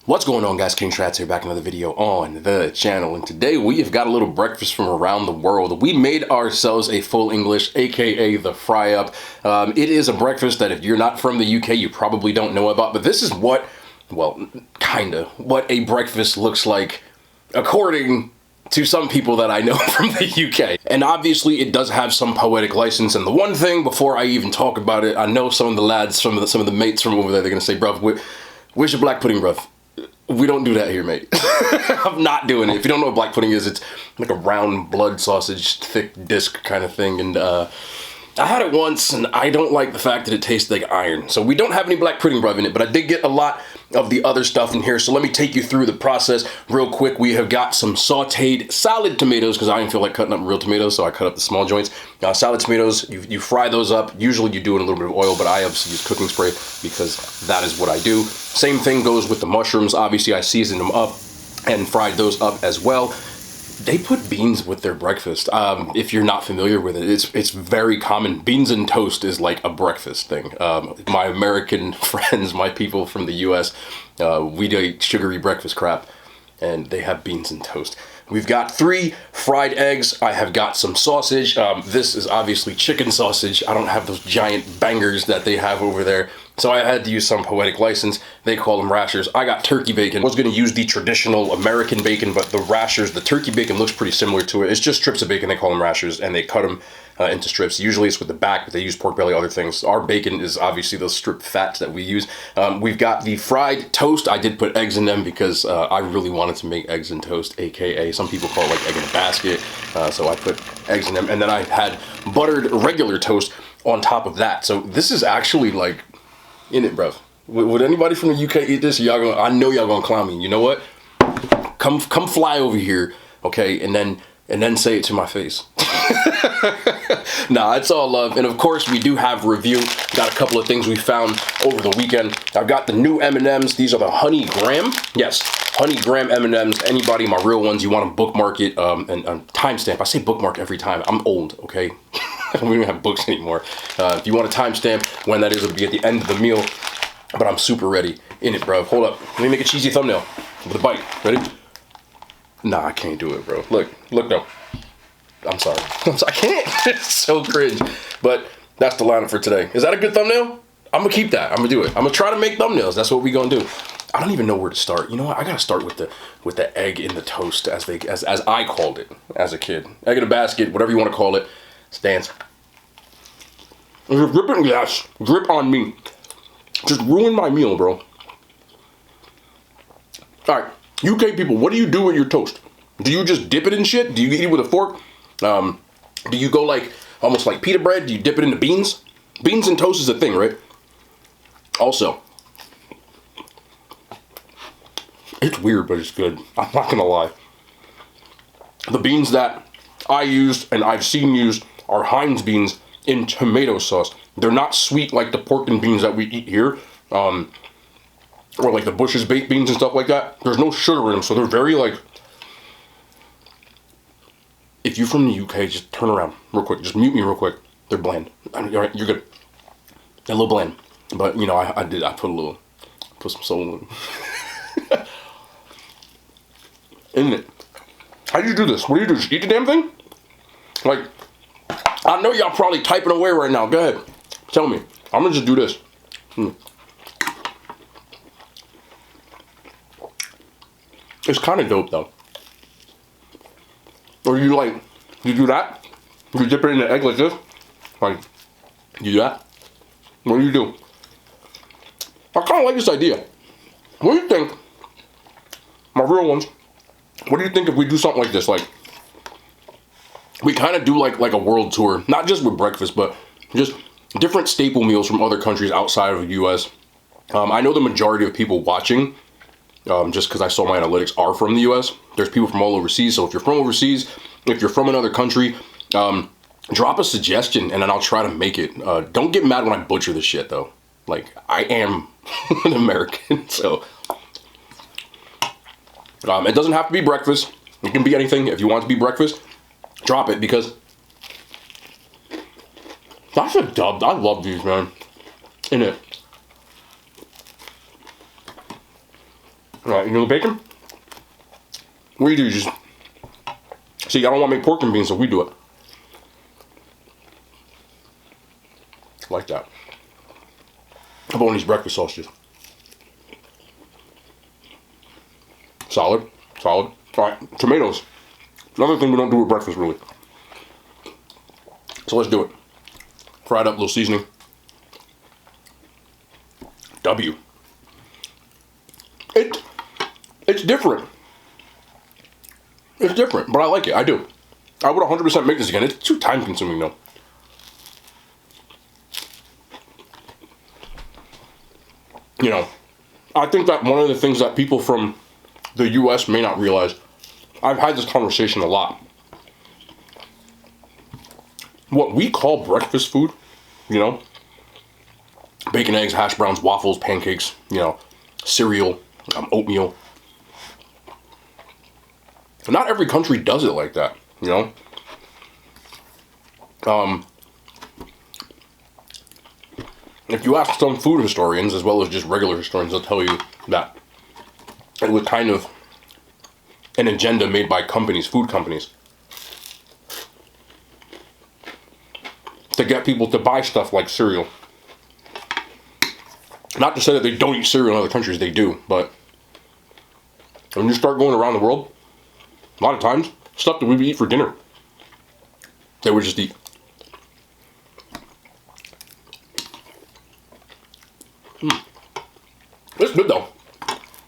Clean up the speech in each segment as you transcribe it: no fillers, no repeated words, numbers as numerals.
What's going on, guys? King Strats here, back in another video on the channel, and today we have got a little breakfast from around the world. We made ourselves a full English, aka the fry up. It is a breakfast that if you're not from the UK, you probably don't know about, but this is what, well, kinda, what a breakfast looks like according to some people that I know from the UK. And obviously it does have some poetic license, and the one thing, before I even talk about it, I know some of the lads, some of the mates from over there, they're gonna say, bruv, where's your black pudding, bruv? We don't do that here, mate. I'm not doing it. If you don't know what black pudding is, it's like a round blood sausage, thick disc kind of thing. And I had it once, and I don't like the fact that it tastes like iron. So we don't have any black pudding, bruv, in it, but I did get a lot of the other stuff in here. So let me take you through the process real quick. We have got some sauteed salad tomatoes, because I didn't feel like cutting up real tomatoes, so I cut up the small joints. Salad tomatoes, you fry those up. Usually you do it in a little bit of oil, but I obviously use cooking spray because that is what I do. Same thing goes with the mushrooms. Obviously I seasoned them up and fried those up as well. They put beans with their breakfast. If you're not familiar with it, it's very common. Beans and toast is like a breakfast thing. My American friends, my people from the US, we do sugary breakfast crap, and they have beans and toast. We've got 3 fried eggs. I have got some sausage. This is obviously chicken sausage. I don't have those giant bangers that they have over there, so I had to use some poetic license. They call them rashers. I got turkey bacon. I was gonna use the traditional American bacon, but the rashers, the turkey bacon looks pretty similar to it. It's just strips of bacon, they call them rashers, and they cut them into strips. Usually it's with the back, but they use pork belly, other things. Our bacon is obviously those strip fats that we use. We've got the fried toast. I did put eggs in them because I really wanted to make eggs and toast, aka some people call it like egg in a basket. So I put eggs in them, and then I had buttered regular toast on top of that. So this is actually like in it, bruv. Would anybody from the UK eat this? Y'all gonna, I know y'all gonna clown me. You know what? Come fly over here, okay, and then say it to my face. Nah, it's all love. And of course we do have a review. Got a couple of things we found over the weekend. I've got the new M&Ms. These are the Honey Graham. Yes, Honey Graham M&Ms. Anybody, my real ones, you want to bookmark it and timestamp. I say bookmark every time. I'm old, okay? We don't have books anymore. If you want a timestamp when that is, it'll be at the end of the meal. But I'm super ready in it, bro. Hold up. Let me make a cheesy thumbnail with a bite. Ready? Nah, I can't do it, bro. Look though. I'm sorry. I can't. It's so cringe. But that's the lineup for today. Is that a good thumbnail? I'm gonna keep that. I'm gonna do it. I'm gonna try to make thumbnails. That's what we gonna do. I don't even know where to start. You know what? I gotta start with the egg in the toast, as I called it as a kid. Egg in a basket, whatever you want to call it. Stance. Dripping, yes. Drip on me. Just ruin my meal, bro. All right, UK people, what do you do with your toast? Do you just dip it in shit? Do you eat it with a fork? Do you go like, almost like pita bread? Do you dip it into beans? Beans and toast is a thing, right? Also, it's weird, but it's good. I'm not gonna lie. The beans that I used and I've seen used are Heinz beans in tomato sauce. They're not sweet like the pork and beans that we eat here, or like the Bush's baked beans and stuff like that. There's no sugar in them, so they're very like. If you're from the UK, just turn around real quick. Just mute me real quick. They're bland. All right, you're good. They're a little bland, but you know I put some soul in it. How do you do this? What do you do? Just eat the damn thing? Like, I know y'all probably typing away right now. Go ahead, tell me. I'm gonna just do this. It's kind of dope though. Or you do that? You dip it in the egg like this? Like, you do that? What do you do? I kind of like this idea. What do you think? My real ones. What do you think if we do something like this? Like, we kind of do like a world tour. Not just with breakfast, but just different staple meals from other countries outside of the US. I know the majority of people watching, just because I saw my analytics, are from the US. There's people from all overseas, so if you're from overseas, if you're from another country, drop a suggestion and then I'll try to make it. Don't get mad when I butcher this shit though. Like, I am an American, so. It doesn't have to be breakfast. It can be anything. If you want it to be breakfast, drop it, because that's a dub. I love these, man. In it. All right, you know the bacon? What do you do? You just see. I don't want to make pork and beans, so we do it like that. How about one of these breakfast sausages? Solid, solid. All right, tomatoes. Another thing we don't do with breakfast, really. So let's do it. Fried up, little seasoning. W. It's different. It's different, but I like it. I do. I would 100% make this again. It's too time consuming though. You know, I think that one of the things that people from the US may not realize, I've had this conversation a lot. What we call breakfast food, you know, bacon, eggs, hash browns, waffles, pancakes, you know, cereal, oatmeal. Not every country does it like that, you know. If you ask some food historians, as well as just regular historians, they'll tell you that it was kind of an agenda made by companies, food companies, to get people to buy stuff like cereal. Not to say that they don't eat cereal in other countries, they do, but when you start going around the world, a lot of times, stuff that we would eat for dinner, they would just eat. It's good though.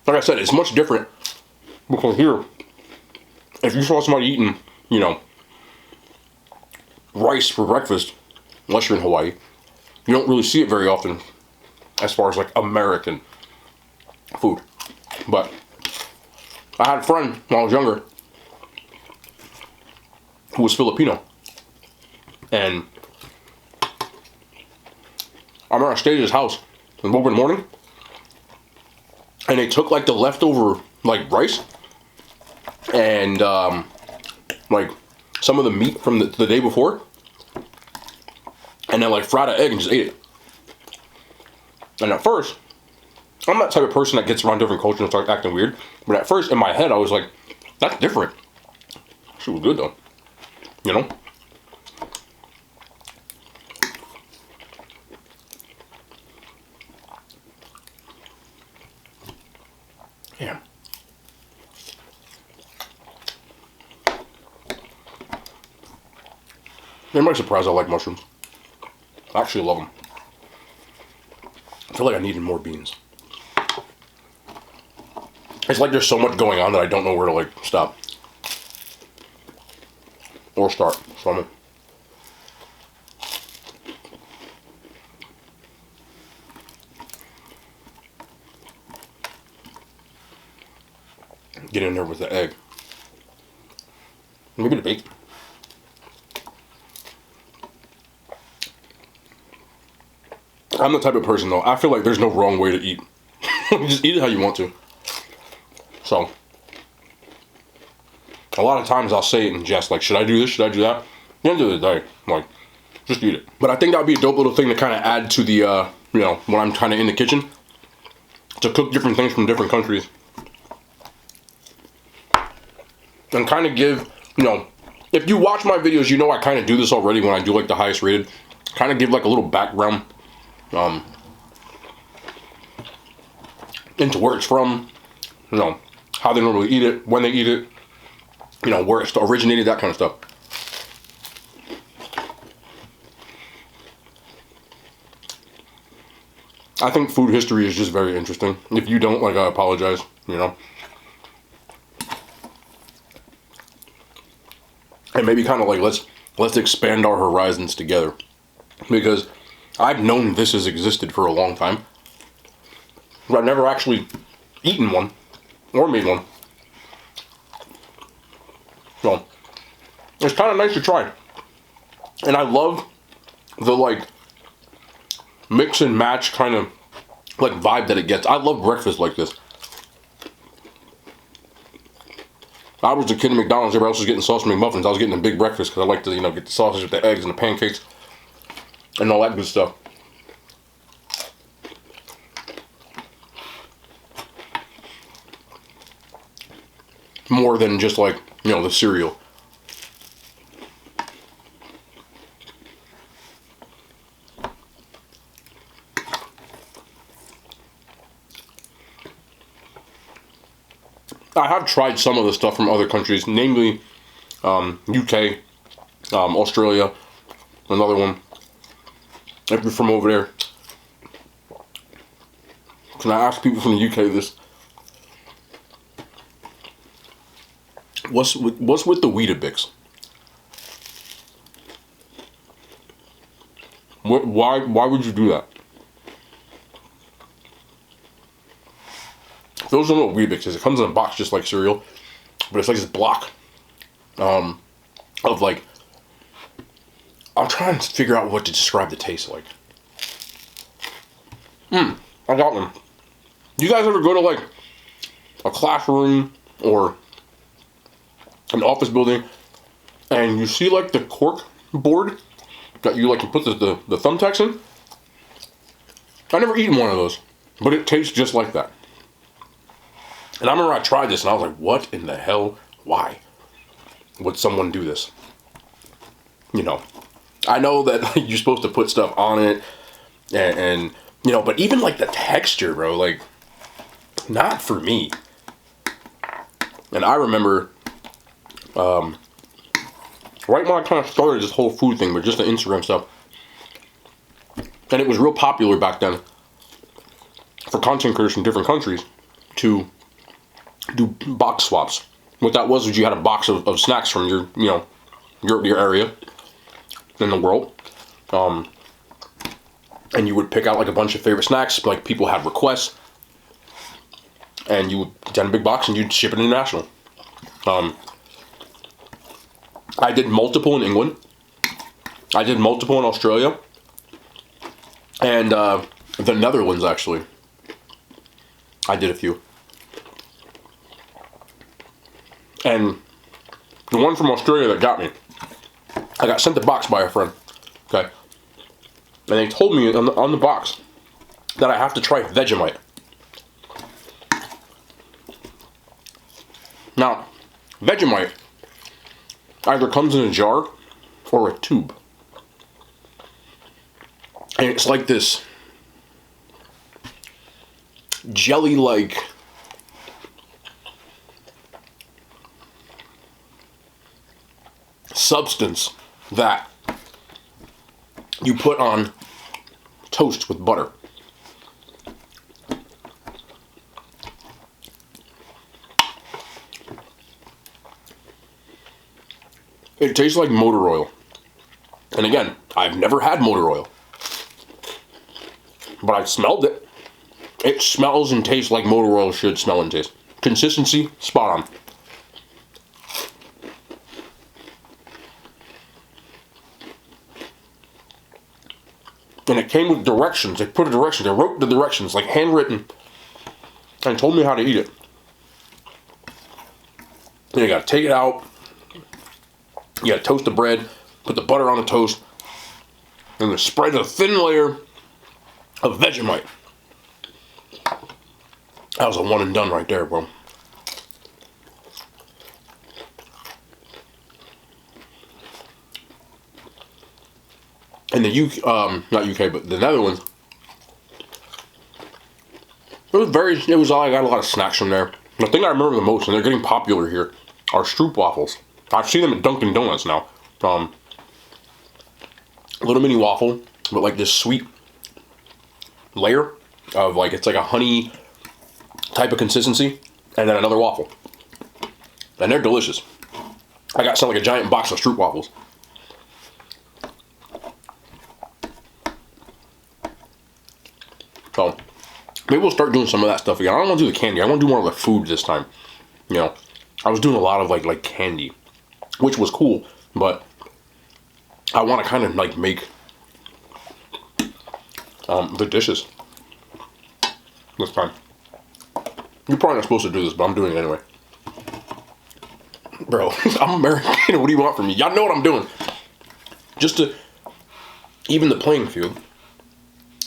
Like I said, it's much different because here, if you saw somebody eating, you know, rice for breakfast, unless you're in Hawaii, you don't really see it very often as far as like American food. But I had a friend when I was younger who was Filipino, and I remember I stayed at his house and woke up in the morning, and they took like the leftover like rice and like some of the meat from the day before, and then like fried an egg and just ate it. And at first, I'm that type of person that gets around different cultures and starts acting weird, but at first in my head I was like, that's different. She was good though, you know. Yeah. Anybody's surprised I like mushrooms? I actually love them. I feel like I needed more beans. It's like there's so much going on that I don't know where to like stop or start. So I'm gonna get in there with the egg. Maybe the bacon. I'm the type of person though, I feel like there's no wrong way to eat. Just eat it how you want to. So, a lot of times I'll say it in jest, like, should I do this, should I do that? At the end of the day, like, just eat it. But I think that would be a dope little thing to kind of add to the, you know, when I'm kind of in the kitchen, to cook different things from different countries. And kind of give, you know, if you watch my videos, you know I kind of do this already when I do like the highest rated. Kind of give like a little background into where it's from, you know, how they normally eat it, when they eat it, you know, where it originated, that kind of stuff. I think food history is just very interesting. If you don't, like, I apologize, you know. And maybe kind of like, let's expand our horizons together. Because I've known this has existed for a long time, but I've never actually eaten one or made one. So it's kind of nice to try. And I love the like mix and match kind of like vibe that it gets. I love breakfast like this. I was a kid in McDonald's, everybody else was getting sausage McMuffins. I was getting a big breakfast because I like to, you know, get the sausage with the eggs and the pancakes and all that good stuff. more than just like, you know, the cereal. I have tried some of the stuff from other countries, namely UK, Australia, another one. If you're from over there, can I ask people from the UK this? What's with the Weetabix? Why would you do that? Those don't know what Weetabix is. It comes in a box just like cereal, but it's like this block of like, I'm trying to figure out what to describe the taste like. I got one. You guys ever go to like a classroom or an office building and you see like the cork board that you like to put the thumbtacks in? I never eaten one of those, but it tastes just like that. And I remember I tried this and I was like, what in the hell? Why would someone do this? You know, I know that you're supposed to put stuff on it and you know, but even like the texture, bro, like, not for me. And I remember, right when I kind of started this whole food thing, but just the Instagram stuff, and it was real popular back then for content creators from different countries to do box swaps. What that was you had a box of snacks from your, you know, your area in the world, and you would pick out like a bunch of favorite snacks, like people had requests, and you would send a big box and you'd ship it international. I did multiple in England. I did multiple in Australia, and the Netherlands actually. I did a few. And the one from Australia that got me, I got sent the box by a friend, okay? And they told me on the box that I have to try Vegemite. Now, Vegemite either comes in a jar or a tube. And it's like this jelly-like substance that you put on toast with butter. It tastes like motor oil. And again, I've never had motor oil, but I smelled it. It smells and tastes like motor oil should smell and taste. Consistency, spot on. And it came with directions. They put a direction. They wrote the directions, like handwritten, and told me how to eat it. And you gotta take it out. You gotta toast the bread, put the butter on the toast, and then spread a thin layer of Vegemite. That was a one and done right there, bro. And the not UK, but the Netherlands, it was all, I got a lot of snacks from there. The thing I remember the most, and they're getting popular here, are stroop waffles. I've seen them at Dunkin' Donuts now. A little mini waffle, but like this sweet layer of like, it's like a honey type of consistency, and then another waffle. And they're delicious. I got some like a giant box of stroop waffles. So maybe we'll start doing some of that stuff again. I don't want to do the candy. I want to do more of the food this time. You know, I was doing a lot of like candy, which was cool, but I want to kind of like make the dishes this time. You're probably not supposed to do this, but I'm doing it anyway. Bro, I'm American. What do you want from me? Y'all know what I'm doing. Just to even the playing field.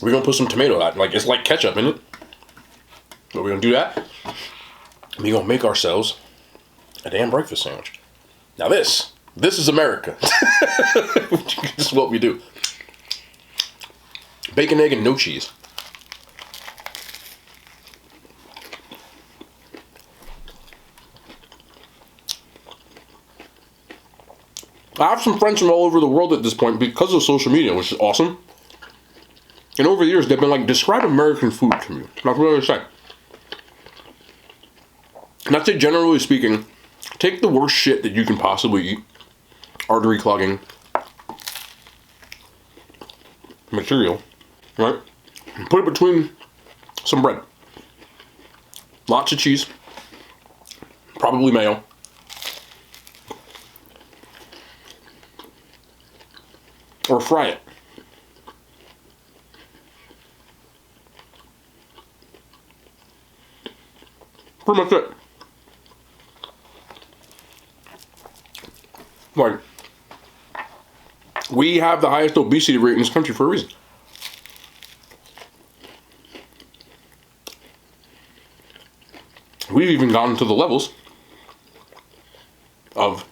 We're gonna put some tomato out. Like, it's like ketchup, isn't it? But we're gonna do that. We're gonna make ourselves a damn breakfast sandwich. Now this is America. This is what we do. Bacon, egg, and no cheese. I have some friends from all over the world at this point because of social media, which is awesome. And over the years, they've been like, describe American food to me. That's what I say. And I'd say, generally speaking, take the worst shit that you can possibly eat. Artery clogging material, right? And put it between some bread. Lots of cheese. Probably mayo. Or fry it. Pretty much it. Like, we have the highest obesity rate in this country for a reason. We've even gotten to the levels of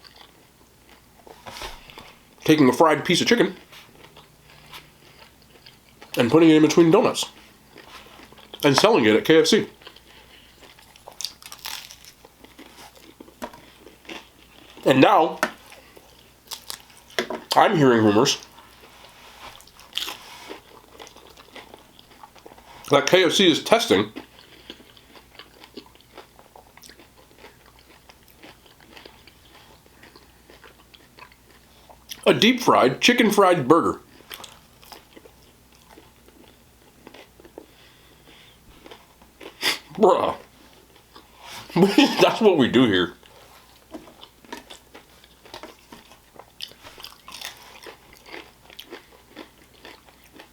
taking a fried piece of chicken and putting it in between donuts and selling it at KFC. And now, I'm hearing rumors that KFC is testing a deep fried, chicken fried burger. Bruh. That's what we do here.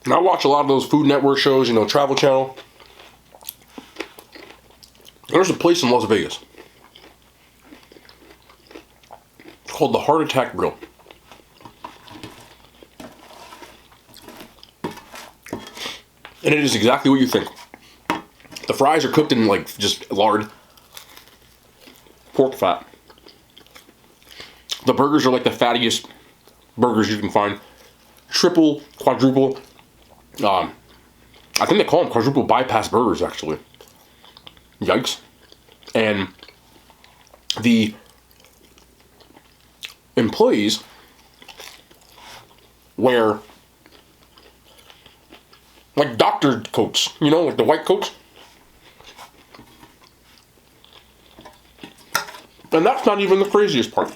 And I watch a lot of those Food Network shows, you know, Travel Channel. There's a place in Las Vegas called the Heart Attack Grill. And it is exactly what you think. The fries are cooked in like just lard, pork fat. The burgers are like the fattiest burgers you can find. Triple, quadruple. I think they call them quadruple bypass burgers, actually. Yikes. And the employees wear like doctor coats, you know, like the white coats. And that's not even the craziest part.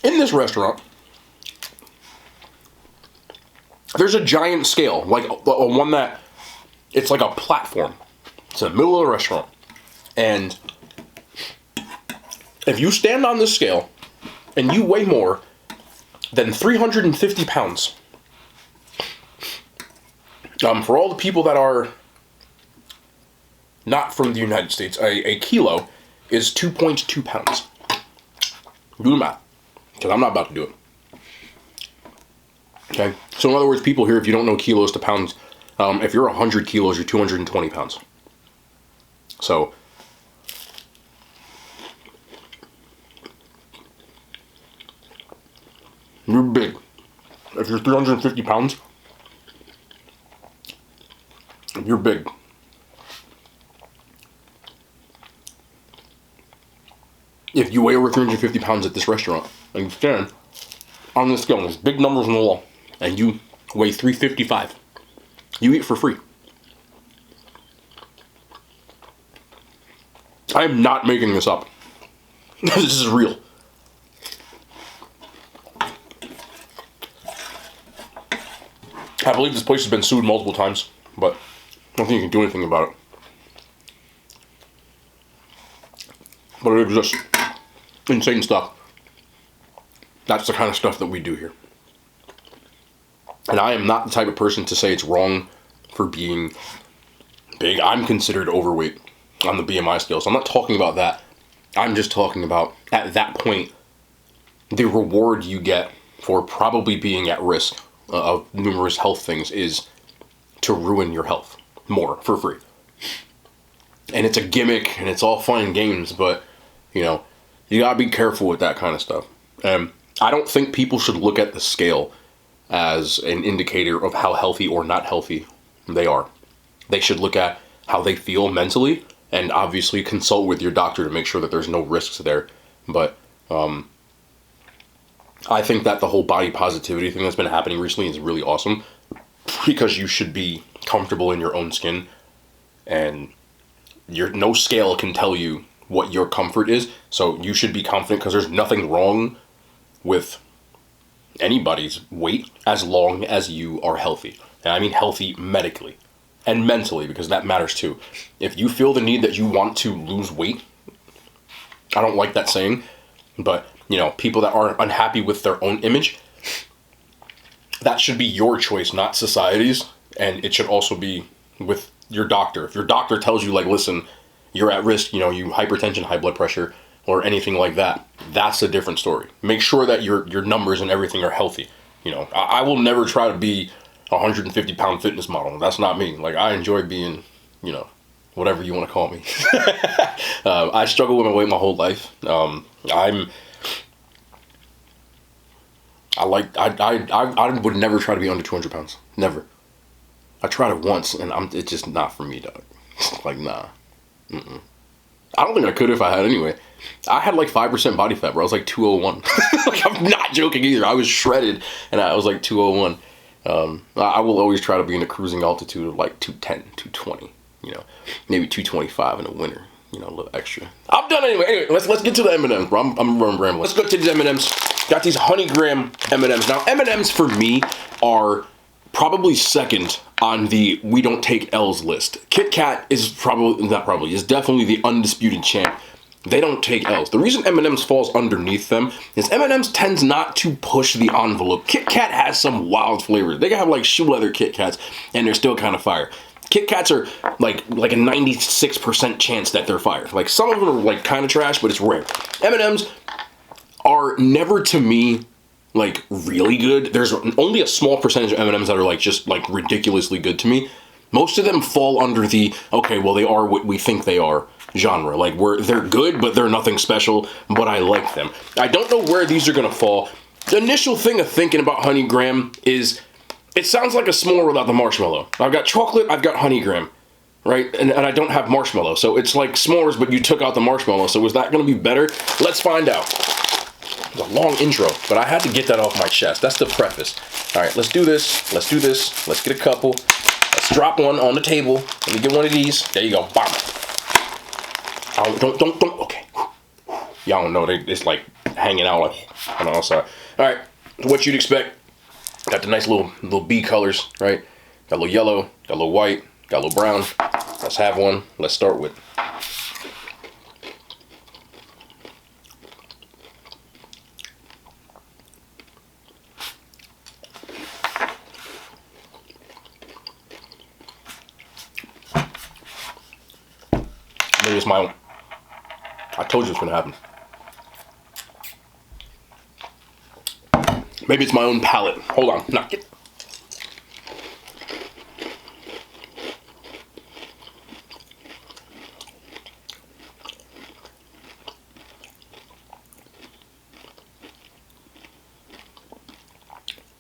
In this restaurant, there's a giant scale, like one that, it's like a platform. It's in the middle of the restaurant. And if you stand on this scale and you weigh more than 350 pounds, for all the people that are not from the United States, a kilo is 2.2 pounds. Do the math, because I'm not about to do it. Okay, so in other words, people here, if you don't know kilos to pounds, if you're 100 kilos, you're 220 pounds. So, you're big. If you're 350 pounds, you're big. If you weigh over 350 pounds at this restaurant, and you stand on this scale, there's big numbers on the wall, and you weigh 355, you eat for free. I am not making this up. This is real. I believe this place has been sued multiple times, but I don't think you can do anything about it. But it exists. Insane stuff. That's the kind of stuff that we do here. And I am not the type of person to say it's wrong for being big. I'm considered overweight on the BMI scale, so I'm not talking about that. I'm just talking about, at that point, the reward you get for probably being at risk of numerous health things is to ruin your health more for free. and it's a gimmick and it's all fun and games, but you know, you gotta be careful with that kind of stuff. I don't think people should look at the scale as an indicator of how healthy or not healthy they are. They should look at how they feel mentally and obviously consult with your doctor to make sure that there's no risks there. But I think that the whole body positivity thing that's been happening recently is really awesome, because you should be comfortable in your own skin, and no scale can tell you what your comfort is. So you should be confident, because there's nothing wrong with anybody's weight as long as you are healthy. And I mean healthy medically and mentally, because that matters too. If you feel the need that you want to lose weight, I don't like that saying, but you know, people that are unhappy with their own image, that should be your choice, not society's. And it should also be with your doctor. If your doctor tells you, like, listen, you're at risk, you know, you hypertension, high blood pressure, or anything like that, that's a different story. Make sure that your numbers and everything are healthy. You know, I will never try to be a 150-pound fitness model. That's not me. Like, I enjoy being, you know, whatever you want to call me. I struggle with my weight my whole life. I would never try to be under 200 pounds. Never. I tried it once, and it's just not for me, dog. Like, nah. I don't think I could if I had anyway. I had like 5% body fat, bro. I was like 201. Like, I'm not joking either. I was shredded, and I was like 201. I will always try to be in a cruising altitude of like 210, 220. You know, maybe 225 in the winter. You know, a little extra. I'm done anyway. Anyway, let's get to the M&Ms, bro. I'm rambling. Let's go to these M&Ms. Got these honey graham M&Ms. Now, M&Ms for me are probably second on the we don't take L's list. Kit Kat is is definitely the undisputed champ. They don't take L's. The reason M&M's falls underneath them is M&M's tends not to push the envelope. Kit Kat has some wild flavors. They can have like shoe leather Kit Kats, and they're still kind of fire. Kit Kats are like a 96% chance that they're fire. Like, some of them are like kind of trash, but it's rare. M&M's are never, to me, like really good. There's only a small percentage of M&Ms that are like just like ridiculously good to me. Most of them fall under the, okay, well, they are what we think they are genre. Like, they're good, but they're nothing special, but I like them. I don't know where these are gonna fall. The initial thing of thinking about honey graham is, it sounds like a s'more without the marshmallow. I've got chocolate, I've got honey graham, right? And I don't have marshmallow. So it's like s'mores, but you took out the marshmallow. So is that gonna be better? Let's find out. It's a long intro, but I had to get that off my chest. That's the preface. All right, let's do this. Let's do this. Let's get a couple. Let's drop one on the table. Let me get one of these. There you go. Bam. Oh, don't. Okay. Y'all don't know. It's like hanging out like on the outside. All right, what you'd expect. Got the nice little bee colors, right? Got a little yellow, got a little white, got a little brown. Let's have one. Let's start with. Maybe it's my own. I told you it's gonna happen. Maybe it's my own palate. Hold on. Knock it.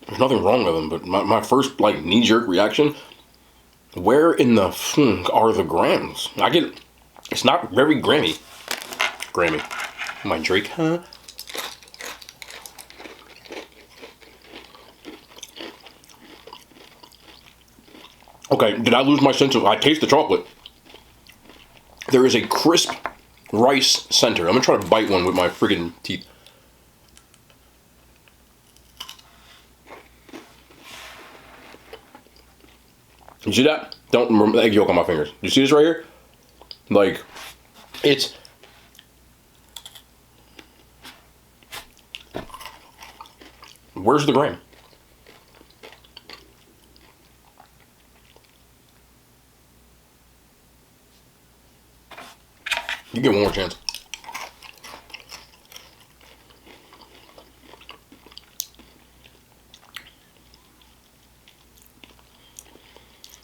There's nothing wrong with them, but my first like knee-jerk reaction, where in the funk are the grams? It's not very Grammy. Am I Drake, huh? Okay, did I lose my sense of, I taste the chocolate. There is a crisp rice center. I'm gonna try to bite one with my friggin' teeth. You see that? Don't remember the egg yolk on my fingers. You see this right here? Like, it's... Where's the gram? You get one more chance.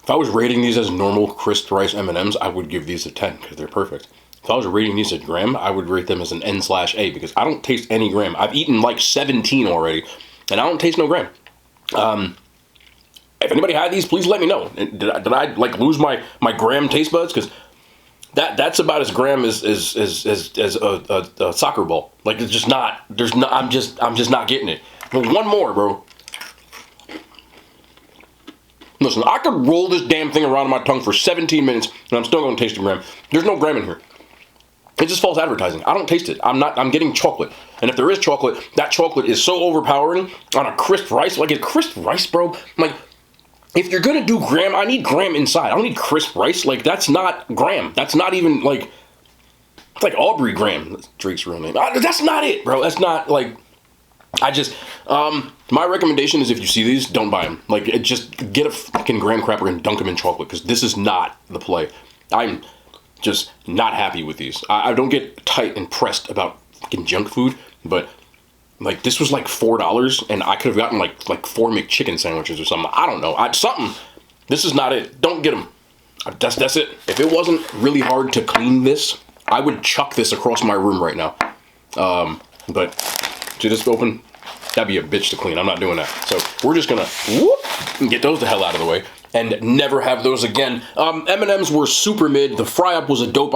If I was rating these as normal crisp rice M&Ms, I would give these a 10 because they're perfect. If I was rating these at Graham, I would rate them as an N/A because I don't taste any Graham. I've eaten like 17 already, and I don't taste no Graham. If anybody had these, please let me know. Did I like lose my Graham taste buds? Because that's about as Graham as a soccer ball. Like it's just not. I'm just not getting it. But one more, bro. Listen, I could roll this damn thing around in my tongue for 17 minutes, and I'm still going to taste the Graham. There's no Graham in here. It's just false advertising. I don't taste it. I'm getting chocolate. And if there is chocolate, that chocolate is so overpowering on a crisp rice. Like a crisp rice, bro. I'm like, if you're going to do Graham, I need Graham inside. I don't need crisp rice. Like, that's not Graham. That's not even, like, it's like Aubrey Graham. That's Drake's real name. That's not it, bro. That's not, like, my recommendation is if you see these, don't buy them. Like, just get a fucking Graham crapper and dunk them in chocolate, because this is not the play. I'm just not happy with these. I don't get tight and pressed about fucking junk food, but like this was like $4, and I could have gotten like 4 McChicken sandwiches or something. I don't know. Something. This is not it. Don't get them. That's it. If it wasn't really hard to clean this, I would chuck this across my room right now. But see this open? That'd be a bitch to clean. I'm not doing that. So we're just gonna whoop and get those the hell out of the way and never have those again. M&Ms were super mid. The fry up was a dope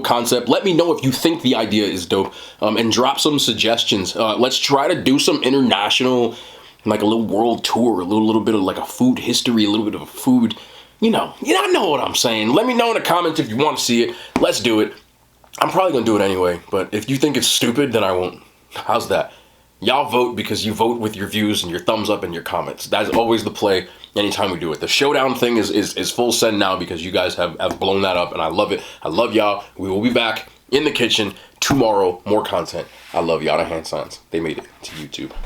concept. Let me know if you think the idea is dope, and drop some suggestions. Let's try to do some international, like a little world tour, a little bit of like a food history, a little bit of a food, you know what I'm saying. Let me know in the comments if you want to see it. Let's do it. I'm probably gonna do it anyway, but if you think it's stupid, then I won't. How's that? Y'all vote because you vote with your views and your thumbs up and your comments. That's always the play anytime we do it. The showdown thing is full send now because you guys have blown that up, and I love it. I love y'all. We will be back in the kitchen tomorrow. More content. I love y'all. The hand signs. They made it to YouTube.